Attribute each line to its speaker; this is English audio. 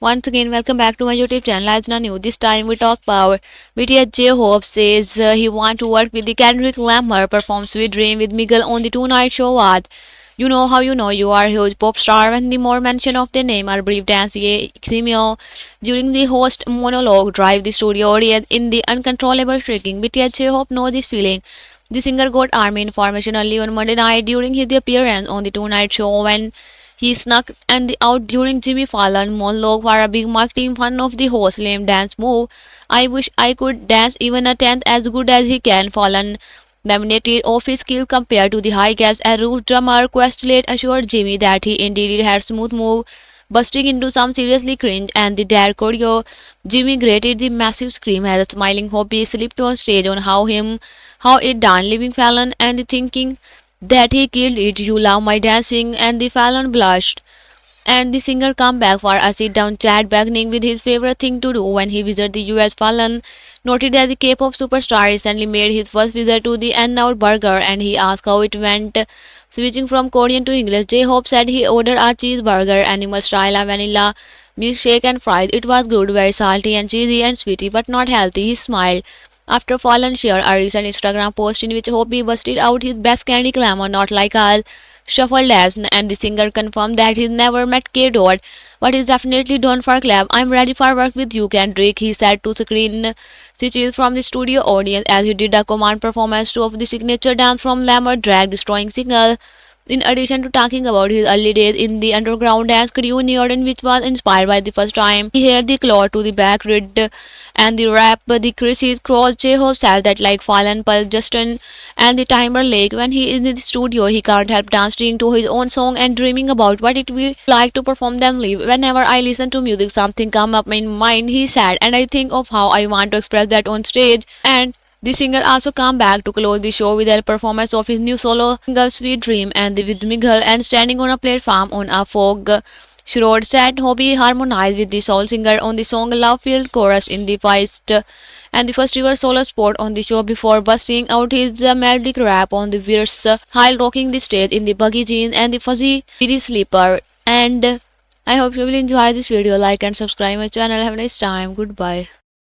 Speaker 1: Once again, welcome back to my YouTube channel. As new, this time we talk about BTS J-Hope says he want to work with the Kendrick Lamar, perform Sweet Dream with Miguel on the two-night show. What? You know how you know you are a huge pop star when the more mention of their name are brief dance cameo during the host monologue drive the studio audience in the uncontrollable shrieking. BTS J-Hope know this feeling. The singer got army information early on Monday night during his appearance on the two-night show when he snuck and out during Jimmy Fallon monologue for a big marketing fun of the host lame dance move. I wish I could dance even a tenth as good as he can. Fallon dominated off his skill compared to the high gas and roof drummer. Questlate assured Jimmy that he indeed had smooth move, busting into some seriously cringe and the dare choreo. Jimmy grated the massive scream as a smiling Hoppy slipped on stage on how it done, leaving Fallon and thinking that he killed it. You love my dancing, and the Fallon blushed. And the singer come back for a sit-down chat, beginning with his favorite thing to do when he visited the US. Fallon noted that the K-pop superstar recently made his first visit to the N-Out Burger, and he asked how it went. Switching from Korean to English, J-Hope said he ordered a cheeseburger, animal style, a vanilla milkshake and fries. It was good, very salty and cheesy and sweety, but not healthy. He smiled after Fallon shared a recent Instagram post in which Hoppy busted out his best candy glamour, not like us, shuffled as, and the singer confirmed that he's never met K. Dot, but he's definitely done for collab. I'm ready for work with you, Kendrick, he said to screen switches from the studio audience as he did a command performance of the signature dance from Lamar Drag Destroying single. In addition to talking about his early days in the underground dance crew Neodin, which was inspired by the first time he heard the claw to the back read and the rap, the Chrissy's cross J-Hope said that like Fallon, Paul Justin and the Timberlake, when he is in the studio he can't help dancing to his own song and dreaming about what it will like to perform them live. Whenever I listen to music something come up in mind, he said, and I think of how I want to express that on stage. And the singer also came back to close the show with a performance of his new solo single Sweet Dream and with Miguel and standing on a platform on a fog. Shroud said Hobby harmonized with the soul singer on the song Love Filled chorus in the first ever solo spot on the show before busting out his melodic rap on the verse while rocking the stage in the buggy jeans and the fuzzy beady sleeper. And I hope you will enjoy this video. Like and subscribe my channel. Have a nice time. Goodbye.